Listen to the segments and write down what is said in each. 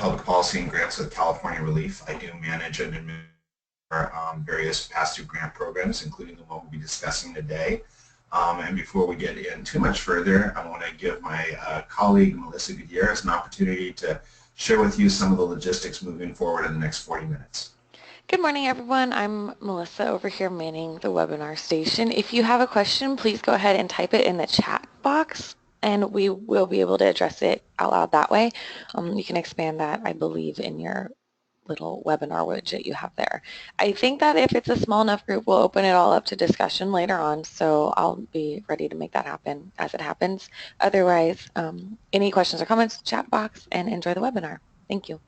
Public Policy and Grants with California ReLeaf. I do manage and administer various pass-through grant programs, including the one we'll be discussing today. And before we get in too much further, I want to give my colleague, Melissa Gutierrez, an opportunity to share with you some of the logistics moving forward in the next 40 minutes. Good morning, everyone. I'm Melissa over here manning the webinar station. If you have a question, please go ahead and type it in the chat box, and we will be able to address it out loud that way. You can expand that, I believe, in your little webinar widget you have there. I think that if it's a small enough group, we'll open it all up to discussion later on, so I'll be ready to make that happen as it happens. Otherwise, any questions or comments, chat box, and enjoy the webinar. Thank you.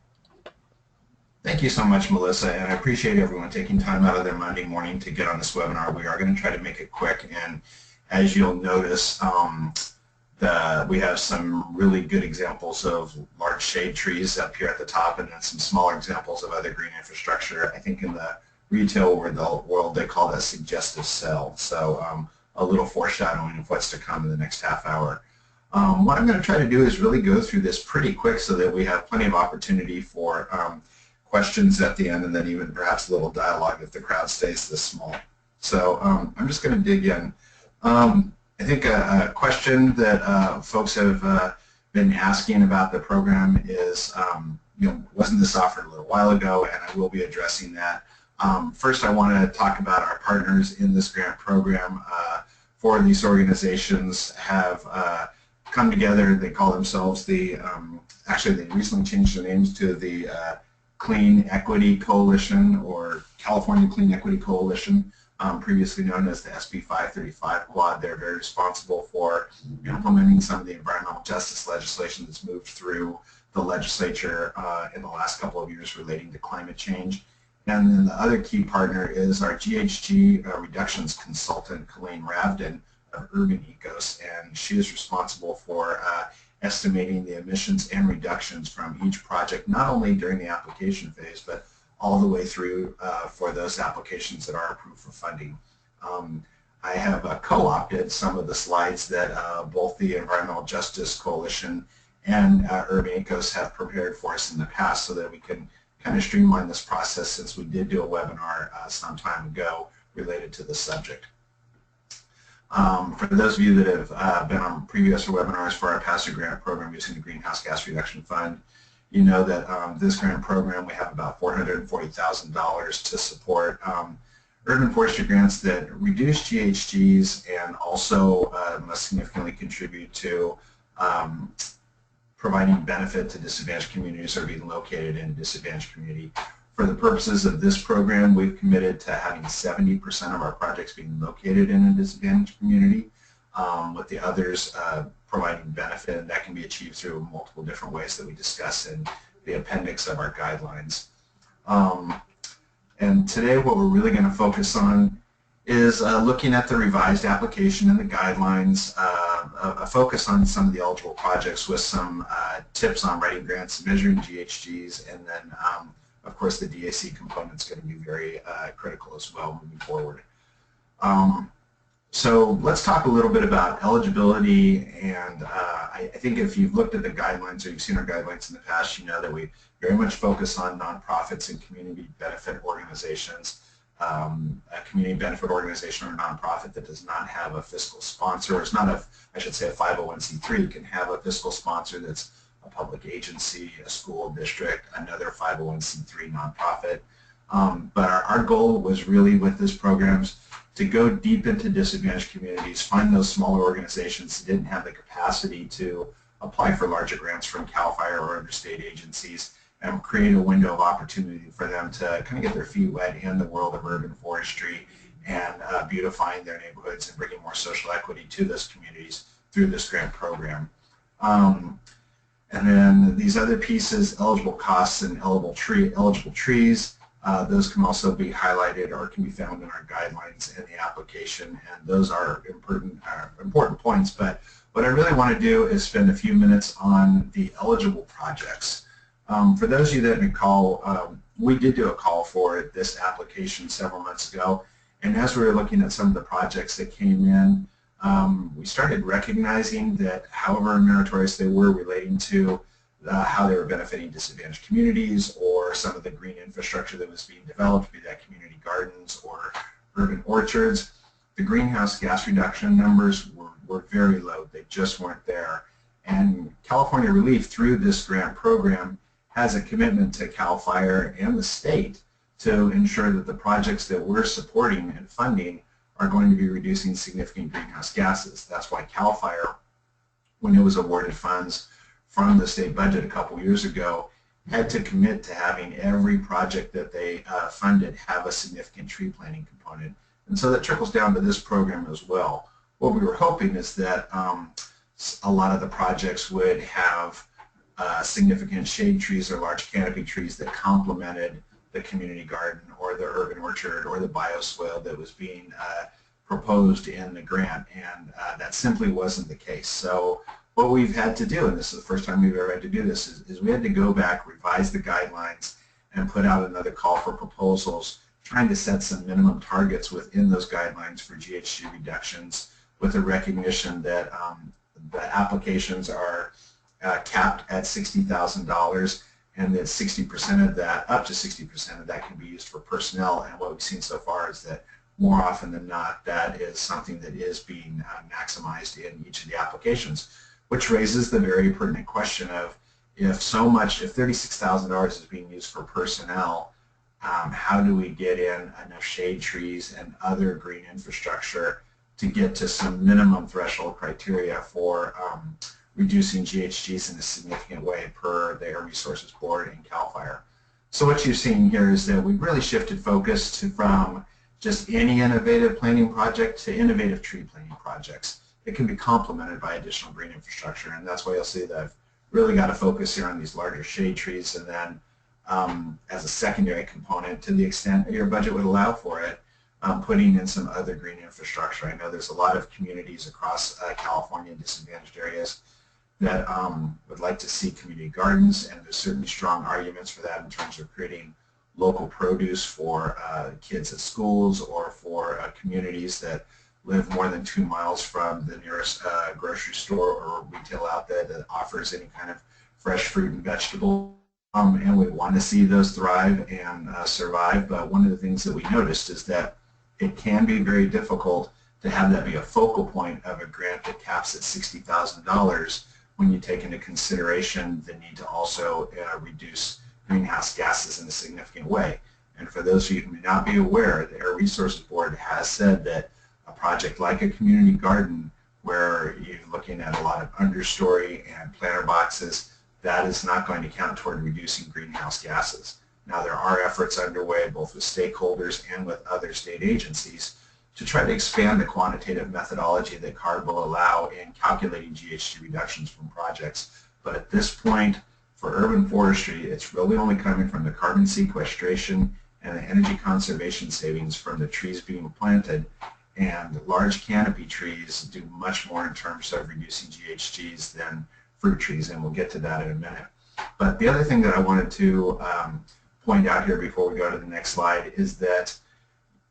Thank you so much, Melissa, and I appreciate everyone taking time out of their Monday morning to get on this webinar. We are going to try to make it quick, and as you'll notice, we have some really good examples of large shade trees up here at the top, and then some smaller examples of other green infrastructure. I think in the retail world they call that suggestive sell, so a little foreshadowing of what's to come in the next half hour. What I'm going to try to do is really go through this pretty quick so that we have plenty of opportunity for questions at the end, and then even perhaps a little dialogue if the crowd stays this small. So I'm just going to dig in. I think a question that folks have been asking about the program is, wasn't this offered a little while ago? And I will be addressing that. First, I want to talk about our partners in this grant program. Four of these organizations have come together. They call themselves actually they recently changed their names to the Clean Equity Coalition, or California Clean Equity Coalition, previously known as the SB 535 Quad. They're very responsible for implementing some of the environmental justice legislation that's moved through the legislature in the last couple of years relating to climate change. And then the other key partner is our GHG Reductions consultant, Colleen Ravden of Urban Ecos, and she is responsible for estimating the emissions and reductions from each project, not only during the application phase, but all the way through for those applications that are approved for funding. I have co-opted some of the slides that both the Environmental Justice Coalition and Urban Ecos have prepared for us in the past so that we can kind of streamline this process, since we did do a webinar some time ago related to the subject. For those of you that have been on previous webinars for our pass-through grant program using the Greenhouse Gas Reduction Fund, you know that this grant program, we have about $440,000 to support urban forestry grants that reduce GHGs and also must significantly contribute to providing benefit to disadvantaged communities or being located in a disadvantaged community. For the purposes of this program, we've committed to having 70% of our projects being located in a disadvantaged community, with the others providing benefit, and that can be achieved through multiple different ways that we discuss in the appendix of our guidelines. And today what we're really going to focus on is looking at the revised application and the guidelines, a focus on some of the eligible projects with some tips on writing grants, measuring GHGs, and then of course the DAC component is going to be very critical as well moving forward. So let's talk a little bit about eligibility, and I think if you've looked at the guidelines or you've seen our guidelines in the past, you know that we very much focus on nonprofits and community benefit organizations. A community benefit organization or a nonprofit that does not have a fiscal sponsor, or it's not a, I should say, a 501c3, can have a fiscal sponsor that's a public agency, a school district, another 501c3 nonprofit. But our goal was really with this programs to go deep into disadvantaged communities, find those smaller organizations that didn't have the capacity to apply for larger grants from CAL FIRE or other state agencies, and create a window of opportunity for them to kind of get their feet wet in the world of urban forestry and beautifying their neighborhoods and bringing more social equity to those communities through this grant program. And then these other pieces, eligible costs and eligible trees, those can also be highlighted or can be found in our guidelines in the application, and those are important points. But what I really want to do is spend a few minutes on the eligible projects. For those of you that recall, we did do a call for this application several months ago, and as we were looking at some of the projects that came in, we started recognizing that however meritorious they were relating to how they were benefiting disadvantaged communities or some of the green infrastructure that was being developed, be that community gardens or urban orchards. The greenhouse gas reduction numbers were very low. They just weren't there. And California ReLeaf, through this grant program, has a commitment to CAL FIRE and the state to ensure that the projects that we're supporting and funding are going to be reducing significant greenhouse gases. That's why CAL FIRE, when it was awarded funds from the state budget a couple years ago, had to commit to having every project that they funded have a significant tree planting component. And so that trickles down to this program as well. What we were hoping is that a lot of the projects would have significant shade trees or large canopy trees that complemented the community garden or the urban orchard or the bioswale that was being proposed in the grant, and that simply wasn't the case. So what we've had to do, and this is the first time we've ever had to do this, is we had to go back, revise the guidelines, and put out another call for proposals, trying to set some minimum targets within those guidelines for GHG reductions, with a recognition that the applications are capped at $60,000, and that 60% of that, up to 60% of that, can be used for personnel. And what we've seen so far is that more often than not, that is something that is being maximized in each of the applications, which raises the very pertinent question of if $36,000 is being used for personnel, how do we get in enough shade trees and other green infrastructure to get to some minimum threshold criteria for reducing GHGs in a significant way per the Air Resources Board and CAL FIRE. So what you're seeing here is that we've really shifted focus from just any innovative planting project to innovative tree planting projects. It can be complemented by additional green infrastructure, and that's why you'll see that I've really got to focus here on these larger shade trees, and then as a secondary component, to the extent your budget would allow for it, putting in some other green infrastructure. I know there's a lot of communities across California in disadvantaged areas that would like to see community gardens, and there's certainly strong arguments for that in terms of creating local produce for kids at schools or for communities that live more than 2 miles from the nearest grocery store or retail outlet that offers any kind of fresh fruit and vegetable. And we want to see those thrive and survive, but one of the things that we noticed is that it can be very difficult to have that be a focal point of a grant that caps at $60,000 when you take into consideration the need to also reduce greenhouse gases in a significant way. And for those of you who may not be aware, the Air Resources Board has said that a project like a community garden, where you're looking at a lot of understory and planter boxes, that is not going to count toward reducing greenhouse gases. Now, there are efforts underway both with stakeholders and with other state agencies to try to expand the quantitative methodology that CARB will allow in calculating GHG reductions from projects. But at this point, for urban forestry, it's really only coming from the carbon sequestration and the energy conservation savings from the trees being planted, and large canopy trees do much more in terms of reducing GHGs than fruit trees, and we'll get to that in a minute. But the other thing that I wanted to point out here before we go to the next slide is that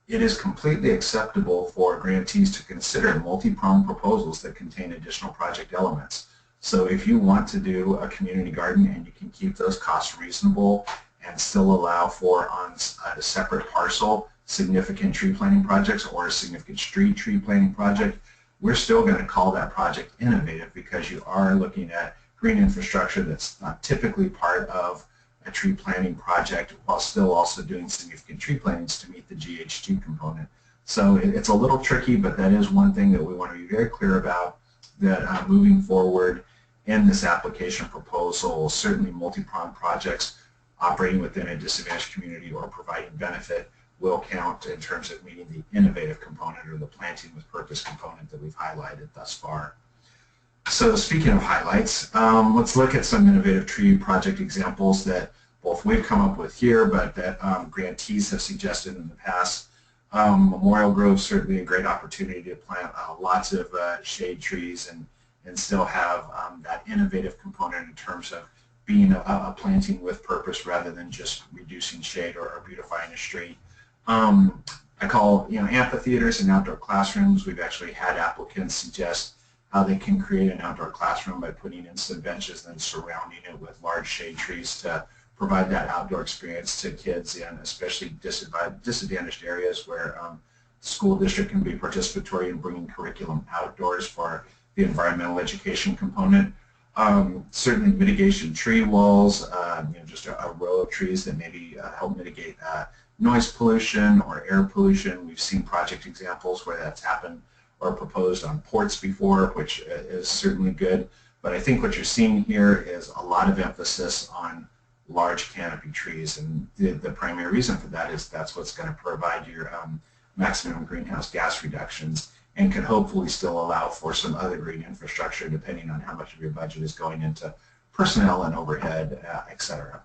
it is completely acceptable for grantees to consider multi-pronged proposals that contain additional project elements. So if you want to do a community garden and you can keep those costs reasonable and still allow for on a separate parcel significant tree planting projects or a significant street tree planting project, we're still going to call that project innovative because you are looking at green infrastructure that's not typically part of a tree planting project while still also doing significant tree plantings to meet the GHG component. So it's a little tricky, but that is one thing that we want to be very clear about, that moving forward in this application proposal, certainly multi-pronged projects operating within a disadvantaged community or providing benefit will count in terms of meeting the innovative component or the planting with purpose component that we've highlighted thus far. So speaking of highlights, let's look at some innovative tree project examples that both we've come up with here, but that grantees have suggested in the past. Memorial Grove, certainly a great opportunity to plant lots of shade trees and still have that innovative component in terms of being a planting with purpose rather than just reducing shade or beautifying a street. I call amphitheaters and outdoor classrooms. We've actually had applicants suggest how they can create an outdoor classroom by putting in some benches and surrounding it with large shade trees to provide that outdoor experience to kids in especially disadvantaged areas where school district can be participatory in bringing curriculum outdoors for the environmental education component. Certainly mitigation tree walls, just a row of trees that maybe help mitigate noise pollution or air pollution. We've seen project examples where that's happened or proposed on ports before, which is certainly good. But I think what you're seeing here is a lot of emphasis on large canopy trees, and the primary reason for that is that's what's going to provide your maximum greenhouse gas reductions and can hopefully still allow for some other green infrastructure depending on how much of your budget is going into personnel and overhead, et cetera.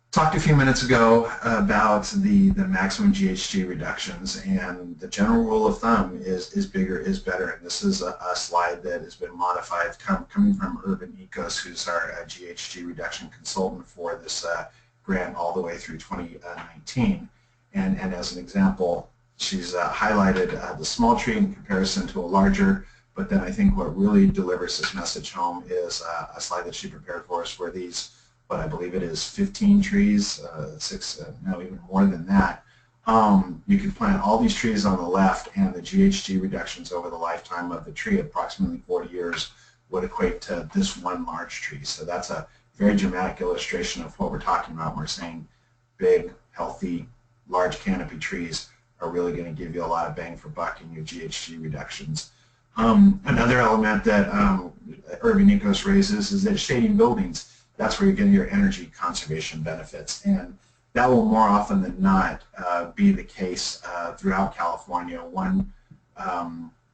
Talked a few minutes ago about the maximum GHG reductions, and the general rule of thumb is bigger is better. And this is a slide that has been modified coming from Urban Ecos, who's our GHG reduction consultant for this grant all the way through 2019. And as an example, she's highlighted the small tree in comparison to a larger, but then I think what really delivers this message home is a slide that she prepared for us where these, what I believe it is 15 trees, no, even more than that. You could plant all these trees on the left, and the GHG reductions over the lifetime of the tree, approximately 40 years, would equate to this one large tree. So that's a very dramatic illustration of what we're talking about. We're saying big, healthy, large canopy trees are really going to give you a lot of bang for buck in your GHG reductions. Another element that Urban Ecos raises is that shading buildings, that's where you're getting your energy conservation benefits. And that will more often than not be the case throughout California. One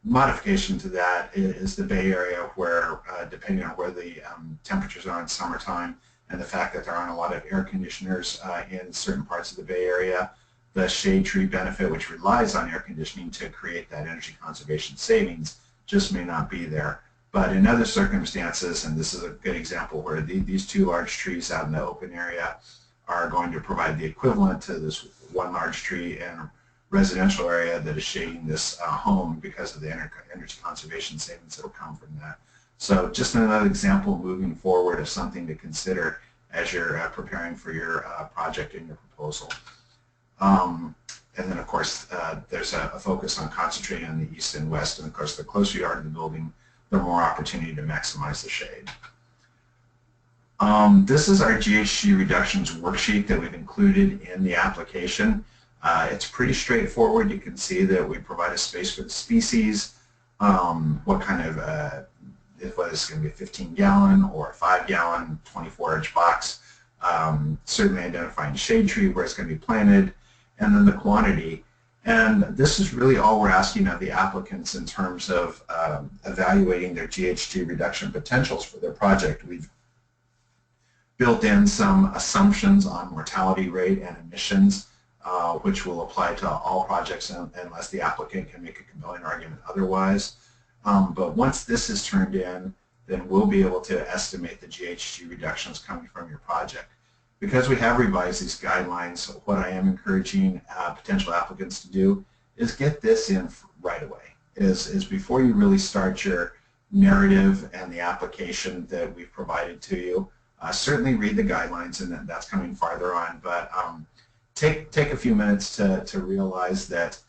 modification to that is the Bay Area where, depending on where the temperatures are in summertime and the fact that there aren't a lot of air conditioners in certain parts of the Bay Area, the shade tree benefit, which relies on air conditioning to create that energy conservation savings, just may not be there. But in other circumstances, and this is a good example where these two large trees out in the open area are going to provide the equivalent to this one large tree in a residential area that is shading this home because of the energy conservation savings that will come from that. So just another example moving forward of something to consider as you're preparing for your project and your proposal. And then, of course, there's a focus on concentrating on the east and west, and of course, the closer you are to the building, the more opportunity to maximize the shade. This is our GHG reductions worksheet that we've included in the application. It's pretty straightforward. You can see that we provide a space for the species, what kind of, whether it's going to be a 15-gallon or a 5-gallon 24-inch box, certainly identifying shade tree where it's going to be planted, and then the quantity. And this is really all we're asking of the applicants in terms of evaluating their GHG reduction potentials for their project. We've built in some assumptions on mortality rate and emissions, which will apply to all projects unless the applicant can make a compelling argument otherwise. But once this is turned in, then we'll be able to estimate the GHG reductions coming from your project. Because we have revised these guidelines, what I am encouraging potential applicants to do is get this in right away. Is before you really start your narrative and the application that we've provided to you, certainly read the guidelines, and that's coming farther on, but take a few minutes to realize that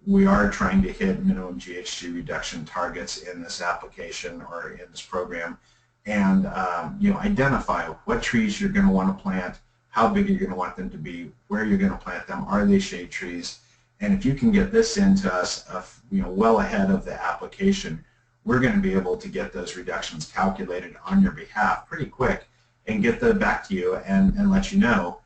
we are trying to hit minimum GHG reduction targets in this application or in this program, and identify what trees you're going to want to plant, how big you're going to want them to be, where you're going to plant them, are they shade trees, and if you can get this into us well ahead of the application, we're going to be able to get those reductions calculated on your behalf pretty quick and get them back to you and let you know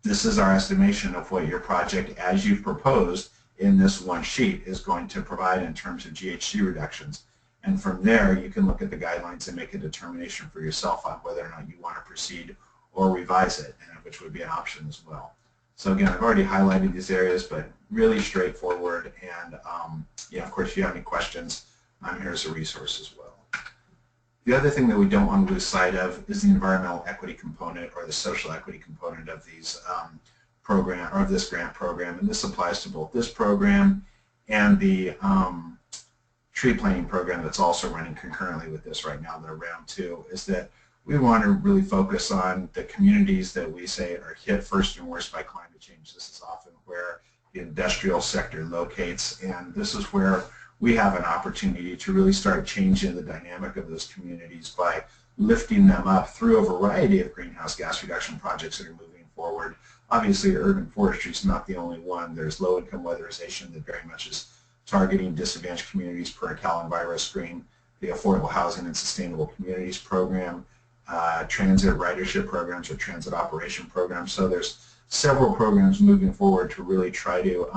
this is our estimation of what your project, as you've proposed in this one sheet, is going to provide in terms of GHG reductions. And from there, you can look at the guidelines and make a determination for yourself on whether or not you want to proceed or revise it, and which would be an option as well. So again, I've already highlighted these areas, but really straightforward. And of course, if you have any questions, I'm here as a resource as well. The other thing that we don't want to lose sight of is the environmental equity component or the social equity component of these program or of this grant program, and this applies to both this program and the tree planting program that's also running concurrently with this right now, the round 2, is that we want to really focus on the communities that we say are hit first and worst by climate change. This is often where the industrial sector locates, and this is where we have an opportunity to really start changing the dynamic of those communities by lifting them up through a variety of greenhouse gas reduction projects that are moving forward. Obviously, urban forestry is not the only one. There's low-income weatherization that very much is targeting disadvantaged communities per Cal Enviro Green, the Affordable Housing and Sustainable Communities Program, transit ridership programs or transit operation programs. So there's several programs moving forward to really try to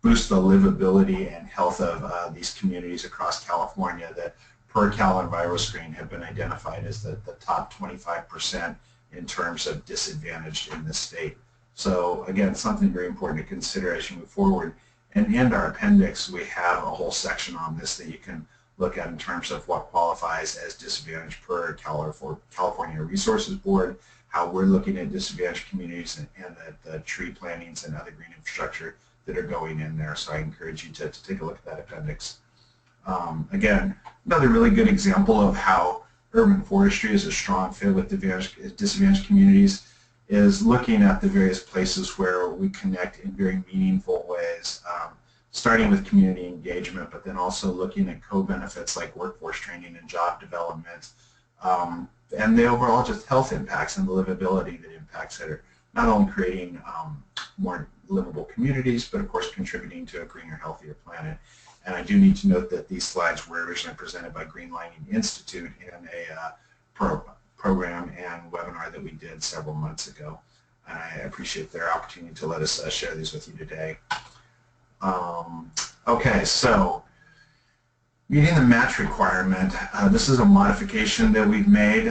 boost the livability and health of these communities across California that per Cal Enviro Screen have been identified as the top 25% in terms of disadvantaged in this state. So again, something very important to consider as you move forward. And in our appendix, we have a whole section on this that you can look at in terms of what qualifies as disadvantaged per California Resources Board, how we're looking at disadvantaged communities and the tree plantings and other green infrastructure that are going in there. So I encourage you to take a look at that appendix. Again, another really good example of how urban forestry is a strong fit with disadvantaged communities is looking at the various places where we connect in very meaningful ways, starting with community engagement, but then also looking at co-benefits like workforce training and job development, and the overall just health impacts and the livability that impacts that are not only creating more livable communities, but of course contributing to a greener, healthier planet. And I do need to note that these slides were originally presented by Greenlining Institute in a program and webinar that we did several months ago. And I appreciate their opportunity to let us share these with you today. Okay, so meeting the match requirement. This is a modification that we've made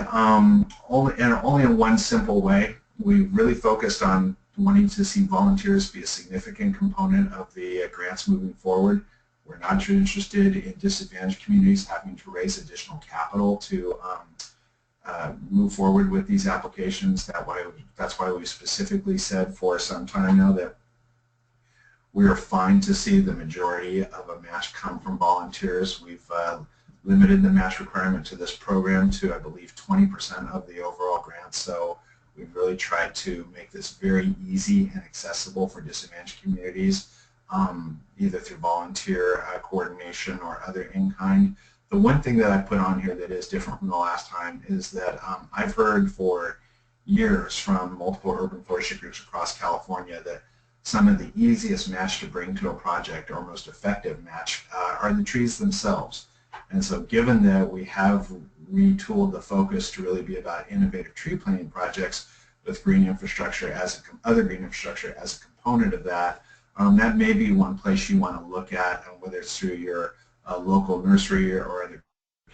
only in one simple way. We really focused on wanting to see volunteers be a significant component of the grants moving forward. We're not interested in disadvantaged communities having to raise additional capital to move forward with these applications. That's why we specifically said for some time now that we are fine to see the majority of a match come from volunteers. We've limited the match requirement to this program to, I believe, 20% of the overall grant. So we've really tried to make this very easy and accessible for disadvantaged communities, either through volunteer coordination or other in-kind. The one thing that I put on here that is different from the last time is that I've heard for years from multiple urban forestry groups across California that some of the easiest match to bring to a project or most effective match are the trees themselves. And so given that we have retooled the focus to really be about innovative tree planting projects with green infrastructure as other green infrastructure as a component of that, that may be one place you want to look at, whether it's through your local nursery or other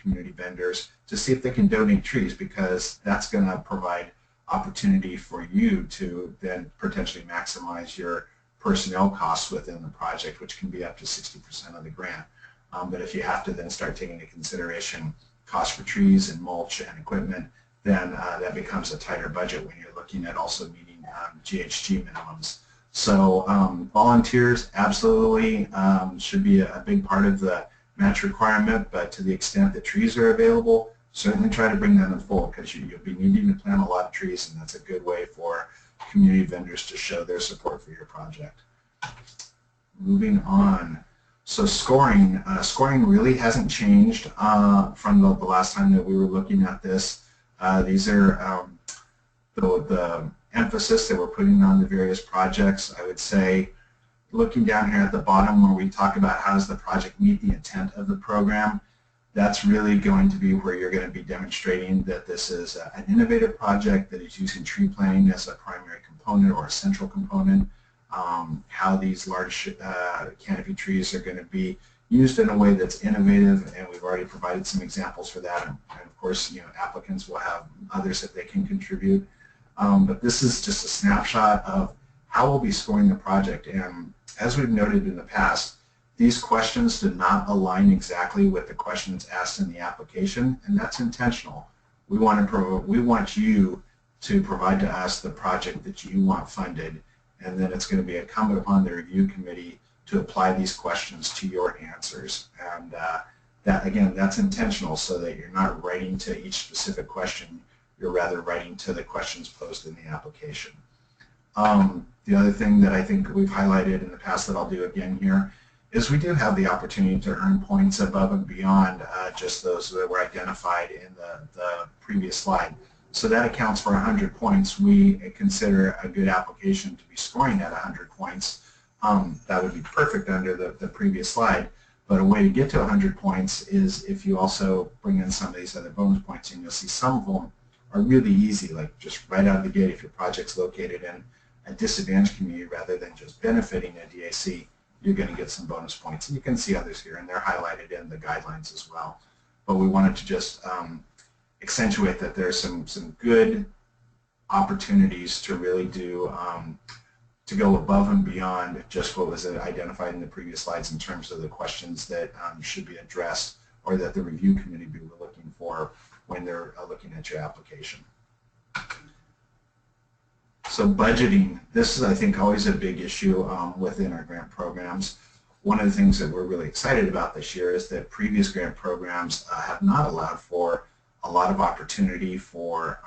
community vendors, to see if they can donate trees, because that's going to provide opportunity for you to then potentially maximize your personnel costs within the project, which can be up to 60% of the grant. But if you have to then start taking into consideration costs for trees and mulch and equipment, then that becomes a tighter budget when you're looking at also meeting GHG minimums. So volunteers absolutely should be a big part of the match requirement, but to the extent that trees are available, certainly try to bring them in full, because you'll be needing to plant a lot of trees, and that's a good way for community vendors to show their support for your project. Moving on. So scoring. Scoring really hasn't changed from the last time that we were looking at this. These are the emphasis that we're putting on the various projects. I would say, looking down here at the bottom where we talk about how does the project meet the intent of the program, that's really going to be where you're going to be demonstrating that this is an innovative project that is using tree planting as a primary component or a central component, how these large canopy trees are going to be used in a way that's innovative, and we've already provided some examples for that, and of course, applicants will have others that they can contribute. But this is just a snapshot of how we'll be scoring the project, and as we've noted in the past, these questions do not align exactly with the questions asked in the application, and that's intentional. We want you to provide to us the project that you want funded, and then it's going to be incumbent upon the review committee to apply these questions to your answers. And that, again, that's intentional so that you're not writing to each specific question, you're rather writing to the questions posed in the application. The other thing that I think we've highlighted in the past that I'll do again here is we do have the opportunity to earn points above and beyond just those that were identified in the previous slide. So that accounts for 100 points. We consider a good application to be scoring at 100 points. That would be perfect under the previous slide. But a way to get to 100 points is if you also bring in some of these other bonus points, and you'll see some of them are really easy, like just right out of the gate if your project's located in a disadvantaged community rather than just benefiting a DAC, you're going to get some bonus points. And you can see others here, and they're highlighted in the guidelines as well. But we wanted to just accentuate that there's some good opportunities to really do to go above and beyond just what was identified in the previous slides in terms of the questions that should be addressed or that the review committee be looking for when they're looking at your application. So budgeting, this is, I think, always a big issue within our grant programs. One of the things that we're really excited about this year is that previous grant programs have not allowed for a lot of opportunity for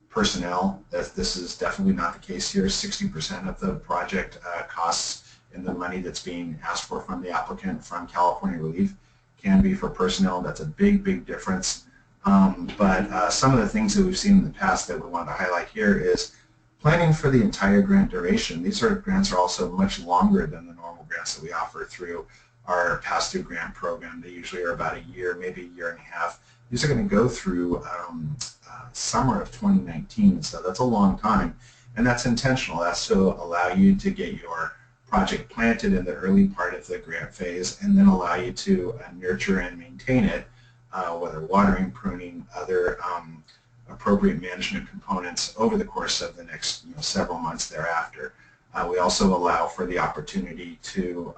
personnel. This is definitely not the case here. 60% of the project costs and the money that's being asked for from the applicant from California ReLeaf can be for personnel. That's a big, big difference. But some of the things that we've seen in the past that we want to highlight here is planning for the entire grant duration. These sort of grants are also much longer than the normal grants that we offer through our pass-through grant program. They usually are about a year, maybe a year and a half. These are going to go through summer of 2019, so that's a long time, and that's intentional. That's to allow you to get your project planted in the early part of the grant phase and then allow you to nurture and maintain it, whether watering, pruning, other appropriate management components over the course of the next several months thereafter. We also allow for the opportunity to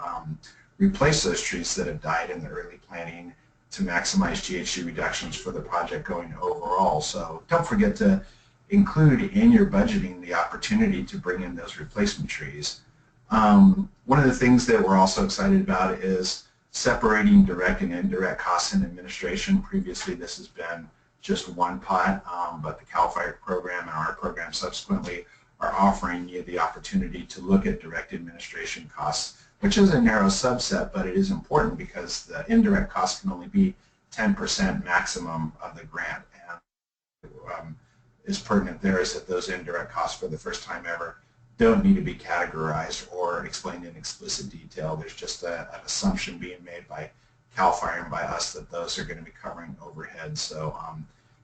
replace those trees that have died in the early planting to maximize GHG reductions for the project going overall. So don't forget to include in your budgeting the opportunity to bring in those replacement trees. One of the things that we're also excited about is separating direct and indirect costs in administration. Previously this has been just one pot, but the CAL FIRE program and our program subsequently are offering you the opportunity to look at direct administration costs, which is a narrow subset, but it is important because the indirect cost can only be 10% maximum of the grant. And is pertinent there is that those indirect costs for the first time ever don't need to be categorized or explained in explicit detail. There's just an assumption being made by CAL FIRE and by us that those are going to be covering overhead. So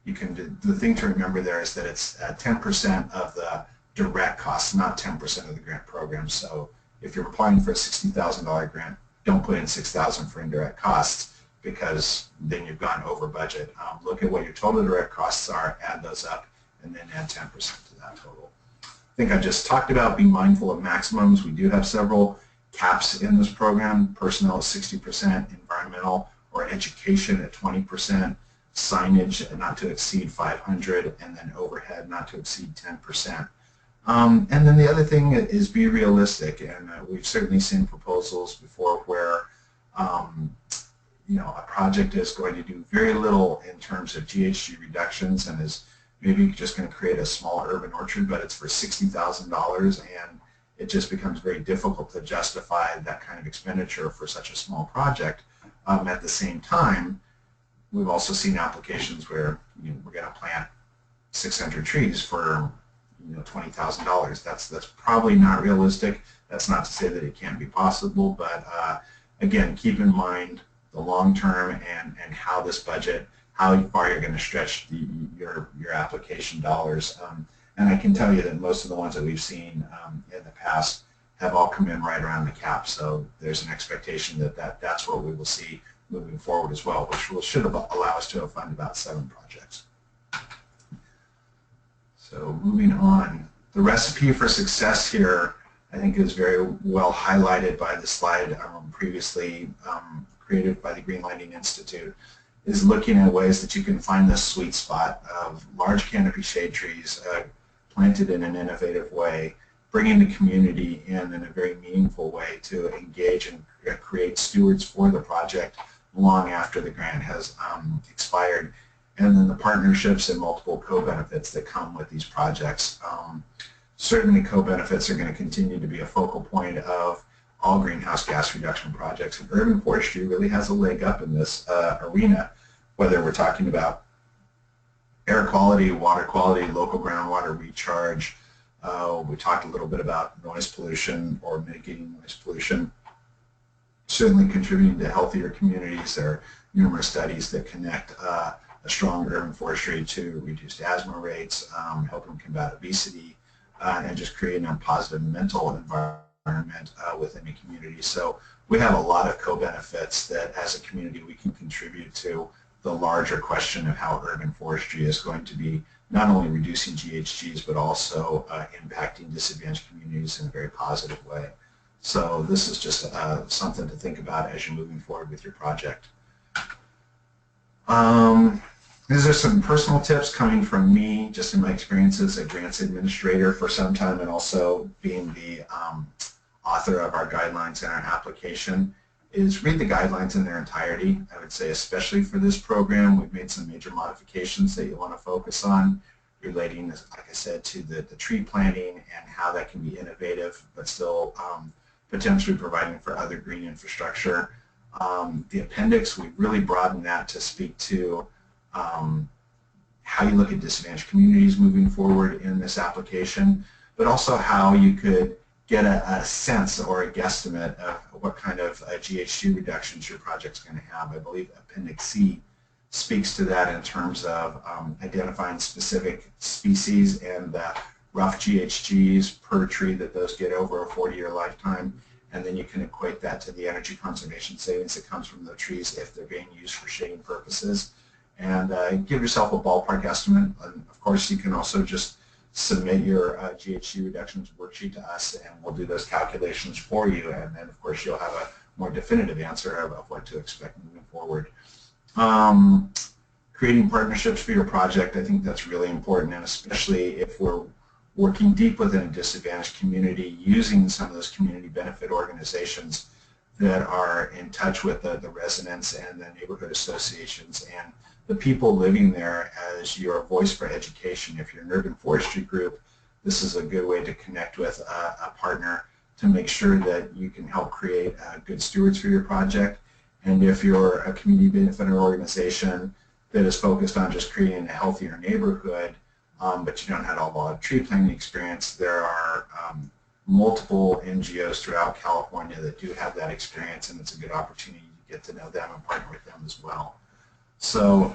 you can do, the thing to remember there is that it's 10% of the direct costs, not 10% of the grant program. So if you're applying for a $60,000 grant, don't put in $6,000 for indirect costs because then you've gone over budget. Look at what your total direct costs are, add those up, and then add 10% to that total. I think I just talked about being mindful of maximums. We do have several caps in this program. Personnel at 60%, environmental or education at 20%, signage not to exceed 500, and then overhead not to exceed 10%. And then the other thing is be realistic, and we've certainly seen proposals before where a project is going to do very little in terms of GHG reductions and is maybe just going to create a small urban orchard, but it's for $60,000, and it just becomes very difficult to justify that kind of expenditure for such a small project. At the same time, we've also seen applications where we're going to plant 600 trees for $20,000. That's probably not realistic. That's not to say that it can't be possible, but again, keep in mind the long term and how this budget, how far you're going to stretch your application dollars. And I can tell you that most of the ones that we've seen in the past have all come in right around the cap. So there's an expectation that that's what we will see moving forward as well, which should allow us to fund about 7 projects. So moving on, the recipe for success here I think is very well highlighted by the slide previously created by the Green Lighting Institute, is looking at ways that you can find this sweet spot of large canopy shade trees planted in an innovative way bringing the community in a very meaningful way to engage and create stewards for the project long after the grant has expired. And then the partnerships and multiple co-benefits that come with these projects. Certainly co-benefits are going to continue to be a focal point of all greenhouse gas reduction projects. And urban forestry really has a leg up in this arena, whether we're talking about air quality, water quality, local groundwater recharge. We talked a little bit about noise pollution or mitigating noise pollution. Certainly contributing to healthier communities. There are numerous studies that connect a strong urban forestry to reduced asthma rates, helping combat obesity, and just creating a positive mental environment within a community. So we have a lot of co-benefits that as a community we can contribute to the larger question of how urban forestry is going to be not only reducing GHGs but also impacting disadvantaged communities in a very positive way. So this is just something to think about as you're moving forward with your project. These are some personal tips coming from me, just in my experience as a grants administrator for some time and also being the author of our guidelines and our application, is read the guidelines in their entirety. I would say especially for this program, we've made some major modifications that you want to focus on relating, like I said, to the tree planting and how that can be innovative but still potentially providing for other green infrastructure. The appendix, we really broadened that to speak to how you look at disadvantaged communities moving forward in this application, but also how you could get a sense or a guesstimate of what kind of GHG reductions your project's going to have. I believe Appendix C speaks to that in terms of identifying specific species and rough GHGs per tree that those get over a 40-year lifetime, and then you can equate that to the energy conservation savings that comes from the trees if they're being used for shading purposes, and give yourself a ballpark estimate. And of course, you can also just submit your GHG reductions worksheet to us and we'll do those calculations for you, and then of course you'll have a more definitive answer of what to expect moving forward. Creating partnerships for your project, I think that's really important, and especially if we're working deep within a disadvantaged community, using some of those community benefit organizations that are in touch with the residents and the neighborhood associations and the people living there as your voice for education. If you're an urban forestry group, this is a good way to connect with a partner to make sure that you can help create good stewards for your project. And if you're a community benefit organization that is focused on just creating a healthier neighborhood, but you don't have a lot of tree planting experience, there are multiple NGOs throughout California that do have that experience, and it's a good opportunity to get to know them and partner with them as well. So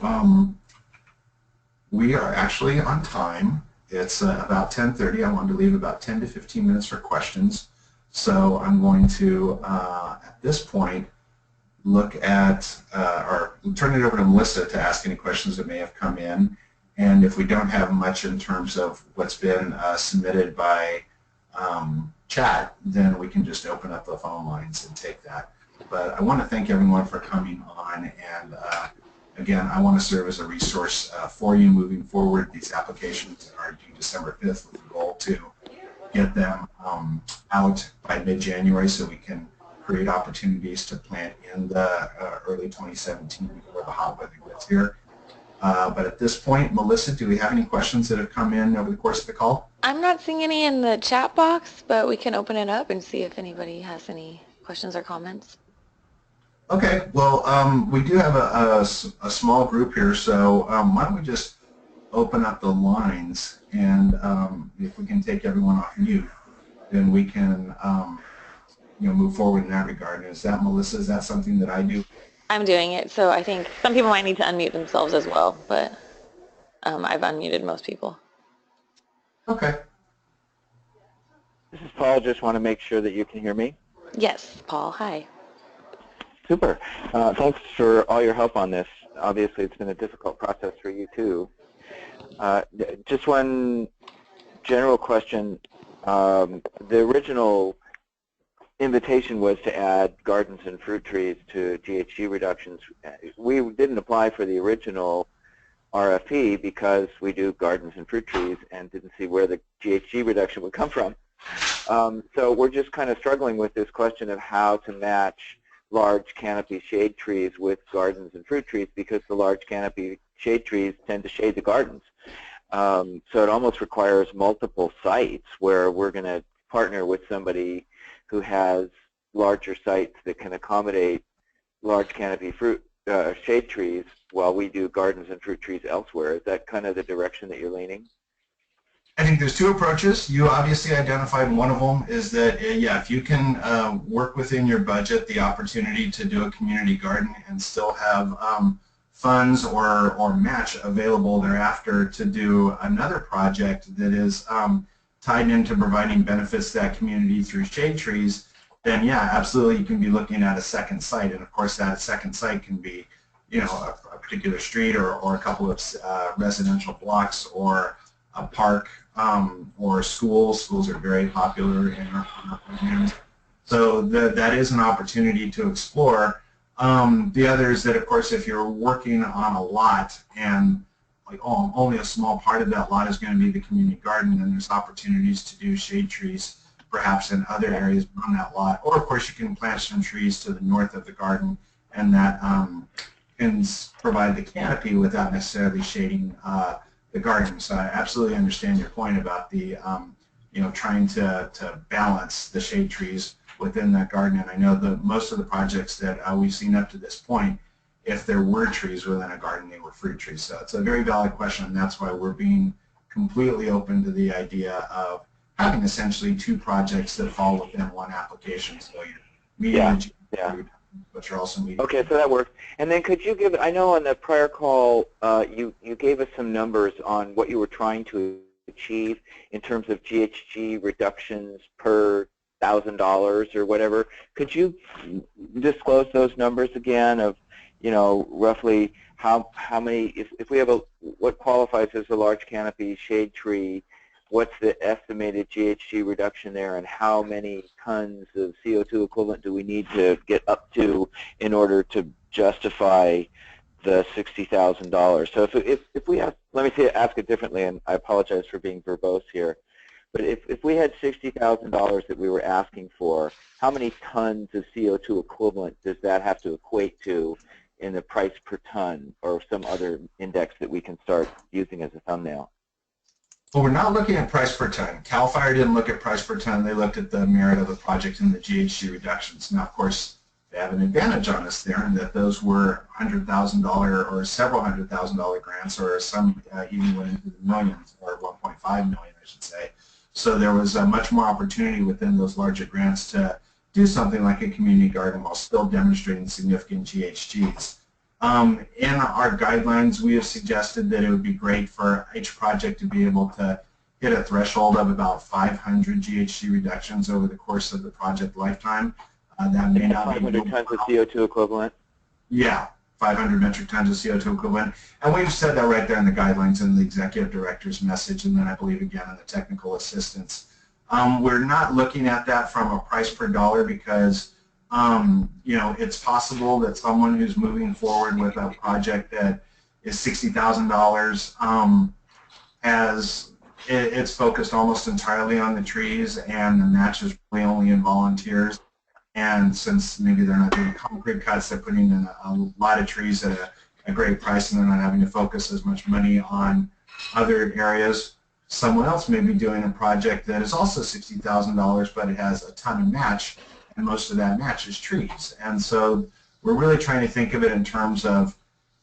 we are actually on time. It's about 10:30. I wanted to leave about 10 to 15 minutes for questions. So I'm going to, at this point, look at, or turn it over to Melissa to ask any questions that may have come in. And if we don't have much in terms of what's been submitted by chat, then we can just open up the phone lines and take that. But I want to thank everyone for coming on, and again, I want to serve as a resource for you moving forward. These applications are due December 5th with the goal to get them out by mid-January so we can create opportunities to plant in the early 2017 before the hot weather gets here. But at this point, Melissa, do we have any questions that have come in over the course of the call? I'm not seeing any in the chat box, but we can open it up and see if anybody has any questions or comments. Okay, well, we do have a small group here, so why don't we just open up the lines, and if we can take everyone off mute, then we can move forward in that regard. And is that, Melissa, is that something that I do? I'm doing it, so I think some people might need to unmute themselves as well, but I've unmuted most people. Okay. This is Paul. Just want to make sure that you can hear me. Yes, Paul. Hi. Super. Thanks for all your help on this. Obviously, it's been a difficult process for you too. Just one general question. The original invitation was to add gardens and fruit trees to GHG reductions. We didn't apply for the original RFP because we do gardens and fruit trees and didn't see where the GHG reduction would come from. So we're just kind of struggling with this question of how to match large canopy shade trees with gardens and fruit trees, because the large canopy shade trees tend to shade the gardens. So it almost requires multiple sites where we're going to partner with somebody who has larger sites that can accommodate large canopy fruit shade trees while we do gardens and fruit trees elsewhere. Is that kind of the direction that you're leaning? I think there's two approaches. You obviously identified one of them is that, yeah, if you can work within your budget the opportunity to do a community garden and still have funds or match available thereafter to do another project that is tied into providing benefits to that community through shade trees, then yeah, absolutely you can be looking at a second site. And of course that second site can be, you know, a particular street or a couple of residential blocks or a park or schools. Schools are very popular in our programs. So that is an opportunity to explore. The other is that, of course, if you're working on a lot and like only a small part of that lot is going to be the community garden, then there's opportunities to do shade trees perhaps in other areas on that lot. Or, of course, you can plant some trees to the north of the garden, and that can provide the canopy without necessarily shading the garden. So I absolutely understand your point about the, you know, trying to balance the shade trees within that garden. And I know that most of the projects that we've seen up to this point, if there were trees within a garden, they were fruit trees. So it's a very valid question, and that's why we're being completely open to the idea of having essentially two projects that fall within one application. So you're meeting the but you're also meeting. Okay, so that works. And then could you give, I know on the prior call you gave us some numbers on what you were trying to achieve in terms of GHG reductions per $1,000 or whatever. Could you disclose those numbers again of, you know, roughly how many, if we have a, what qualifies as a large canopy shade tree, what's the estimated GHG reduction there, and how many tons of CO2 equivalent do we need to get up to in order to justify the $60,000? So if we have, let me say, ask it differently, and I apologize for being verbose here, but if we had $60,000 that we were asking for, how many tons of CO2 equivalent does that have to equate to in the price per ton, or some other index that we can start using as a thumbnail? Well, we're not looking at price per ton. CAL FIRE didn't look at price per ton. They looked at the merit of the project and the GHG reductions. Now, of course, they have an advantage on us there in that those were $100,000 or several $100,000 grants, or some even went into the millions, or 1.5 million, I should say. So there was much more opportunity within those larger grants to do something like a community garden while still demonstrating significant GHGs. In our guidelines, we have suggested that it would be great for each project to be able to hit a threshold of about 500 GHG reductions over the course of the project lifetime. That may not be 500 tons of CO2 equivalent? Yeah, 500 metric tons of CO2 equivalent. And we've said that right there in the guidelines in the executive director's message, and then I believe again in the technical assistance. We're not looking at that from a price per dollar because you know, it's possible that someone who's moving forward with a project that is $60,000 it's focused almost entirely on the trees, and the match is really only in volunteers. And since maybe they're not doing concrete cuts, they're putting in a lot of trees at a great price, and they're not having to focus as much money on other areas. Someone else may be doing a project that is also $60,000, but it has a ton of match, and most of that match is trees. And so we're really trying to think of it in terms of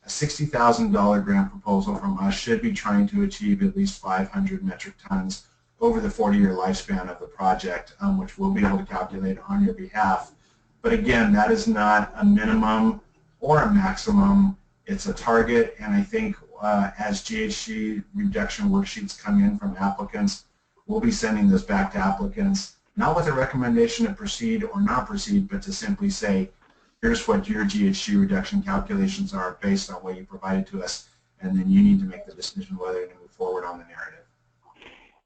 a $60,000 grant proposal from us should be trying to achieve at least 500 metric tons over the 40-year lifespan of the project, which we'll be able to calculate on your behalf. But again, that is not a minimum or a maximum. It's a target, and I think as GHG reduction worksheets come in from applicants, we'll be sending this back to applicants, not with a recommendation to proceed or not proceed, but to simply say, here's what your GHG reduction calculations are based on what you provided to us, and then you need to make the decision whether to move forward on the narrative.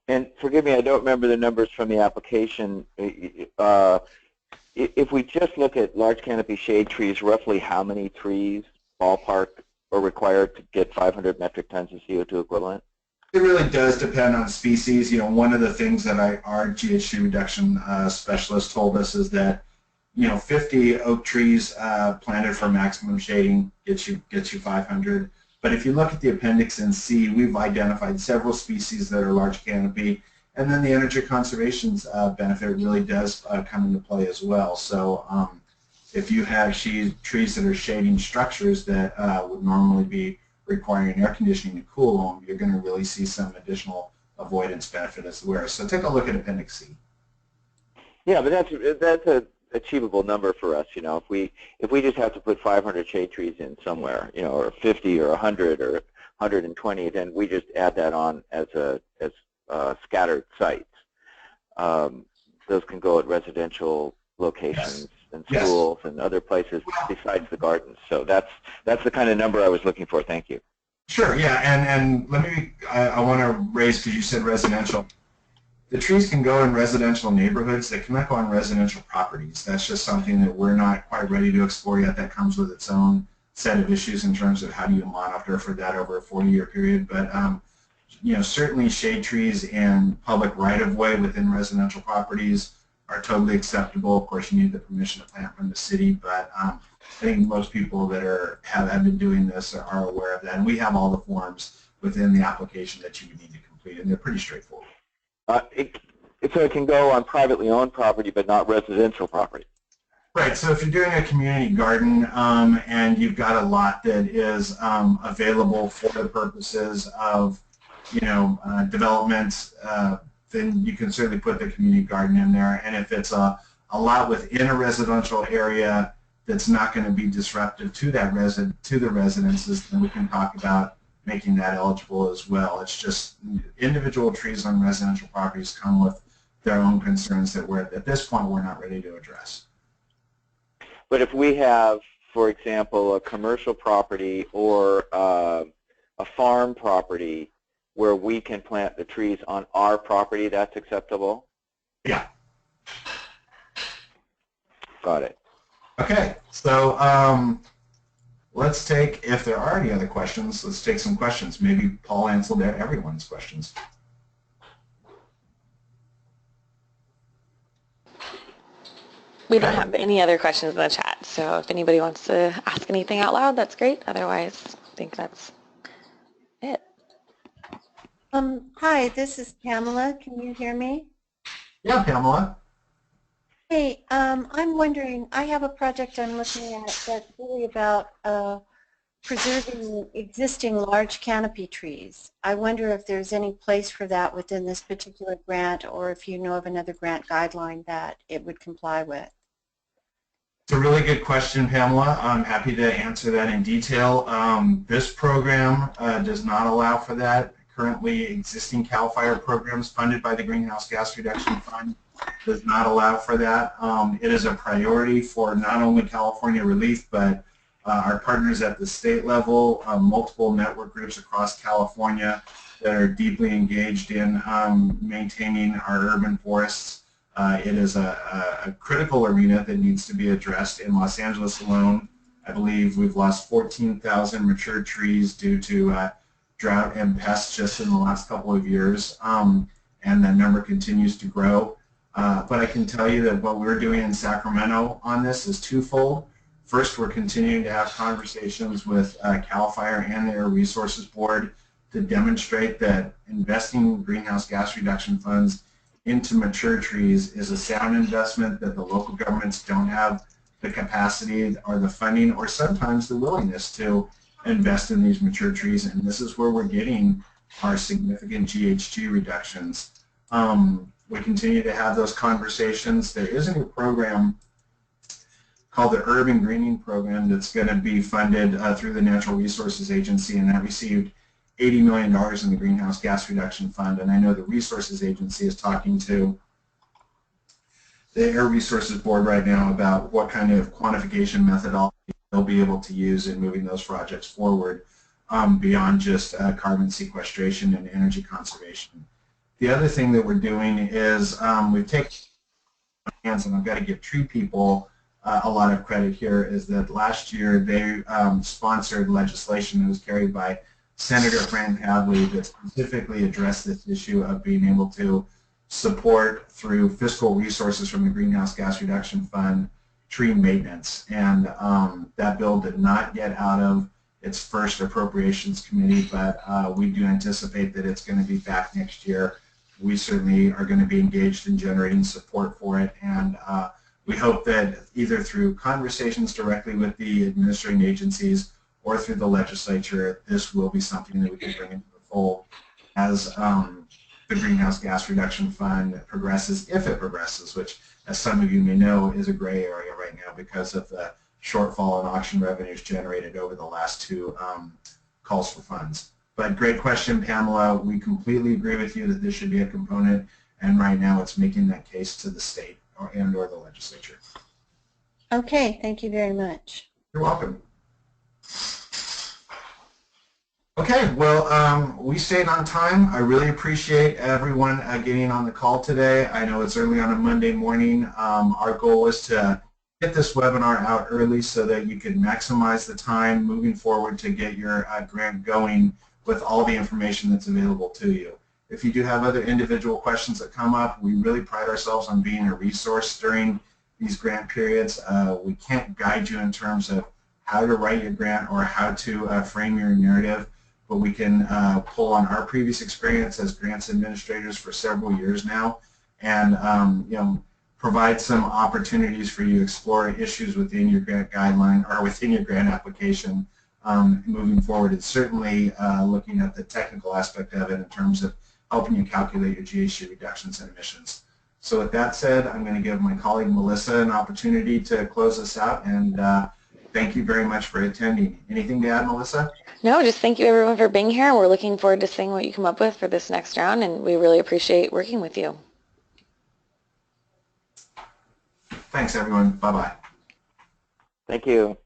And forgive me, I don't remember the numbers from the application. If we just look at large canopy shade trees, roughly how many trees, ballpark, are required to get 500 metric tons of CO2 equivalent? It really does depend on species. You know, one of the things that our GHG reduction specialist told us is that, you know, 50 oak trees planted for maximum shading gets you 500. But if you look at the appendix in C, we've identified several species that are large canopy, and then the energy conservation benefit really does come into play as well. So if you have trees that are shading structures that would normally be requiring air conditioning to cool them, you're going to really see some additional avoidance benefit as well. So take a look at Appendix C. Yeah, but that's a achievable number for us. You know, if we just have to put 500 shade trees in somewhere, you know, or 50 or 100 or 120, then we just add that on as scattered sites. Those can go at residential locations and schools and other places besides the gardens. So that's the kind of number I was looking for. Thank you. Sure. Yeah, and let me. I want to raise, because you said residential. The trees can go in residential neighborhoods. They cannot go on residential properties. That's just something that we're not quite ready to explore yet. That comes with its own set of issues in terms of how do you monitor for that over a 40-year period. But you know, certainly shade trees in public right-of-way within residential properties are totally acceptable. Of course, you need the permission to plant from the city, but I think most people that have been doing this are aware of that. And we have all the forms within the application that you would need to complete, and they're pretty straightforward. So it can go on privately owned property, but not residential property. Right. So if you're doing a community garden and you've got a lot that is available for the purposes of, you know, development, then you can certainly put the community garden in there. And if it's a lot within a residential area that's not going to be disruptive to the residences, then we can talk about making that eligible as well. It's just individual trees on residential properties come with their own concerns that at this point we're not ready to address. But if we have, for example, a commercial property or a farm property where we can plant the trees on our property, that's acceptable? Yeah. Got it. Okay, so let's take, if there are any other questions, let's take some questions. Maybe Paul answered everyone's questions. We don't have any other questions in the chat, so if anybody wants to ask anything out loud, that's great. Otherwise, I think that's it. Hi, this is Pamela. Can you hear me? Yeah, Pamela. Hey, I'm wondering, I have a project I'm looking at that's really about preserving existing large canopy trees. I wonder if there's any place for that within this particular grant, or if you know of another grant guideline that it would comply with. It's a really good question, Pamela. I'm happy to answer that in detail. This program does not allow for that. Currently, existing CAL FIRE programs funded by the Greenhouse Gas Reduction Fund does not allow for that. It is a priority for not only California ReLeaf, but our partners at the state level, multiple network groups across California that are deeply engaged in maintaining our urban forests. It is a critical arena that needs to be addressed. In Los Angeles alone, I believe we've lost 14,000 mature trees due to drought and pests just in the last couple of years, and that number continues to grow. But I can tell you that what we're doing in Sacramento on this is twofold. First, we're continuing to have conversations with CAL FIRE and the Air Resources Board to demonstrate that investing in greenhouse gas reduction funds into mature trees is a sound investment, that the local governments don't have the capacity or the funding or sometimes the willingness to invest in these mature trees, and this is where we're getting our significant GHG reductions. We continue to have those conversations. There is a new program called the Urban Greening Program that's going to be funded through the Natural Resources Agency, and that received $80 million in the Greenhouse Gas Reduction Fund. And I know the Resources Agency is talking to the Air Resources Board right now about what kind of quantification methodology they'll be able to use in moving those projects forward beyond just carbon sequestration and energy conservation. The other thing that we're doing is we've taken hands, and I've got to give tree people a lot of credit here, is that last year they sponsored legislation that was carried by Senator Fran Hadley that specifically addressed this issue of being able to support through fiscal resources from the Greenhouse Gas Reduction Fund tree maintenance. And that bill did not get out of its first appropriations committee, but we do anticipate that it's going to be back next year. We certainly are going to be engaged in generating support for it, and we hope that either through conversations directly with the administrating agencies or through the legislature, this will be something that we can bring into the fold as the Greenhouse Gas Reduction Fund progresses, if it progresses, which, as some of you may know, is a gray area right now because of the shortfall in auction revenues generated over the last two calls for funds. But great question, Pamela. We completely agree with you that this should be a component, and right now it's making that case to the state or the legislature. Okay, thank you very much. You're welcome. Okay, well, we stayed on time. I really appreciate everyone getting on the call today. I know it's early on a Monday morning. Our goal is to get this webinar out early so that you can maximize the time moving forward to get your grant going with all the information that's available to you. If you do have other individual questions that come up, we really pride ourselves on being a resource during these grant periods. We can't guide you in terms of how to write your grant or how to frame your narrative, but we can pull on our previous experience as grants administrators for several years now, and you know, provide some opportunities for you to explore issues within your grant guideline or within your grant application moving forward. It's certainly looking at the technical aspect of it in terms of helping you calculate your GHG reductions and emissions. So with that said, I'm going to give my colleague Melissa an opportunity to close us out, and thank you very much for attending. Anything to add, Melissa? No, just thank you everyone for being here. We're looking forward to seeing what you come up with for this next round, and we really appreciate working with you. Thanks, everyone. Bye-bye. Thank you.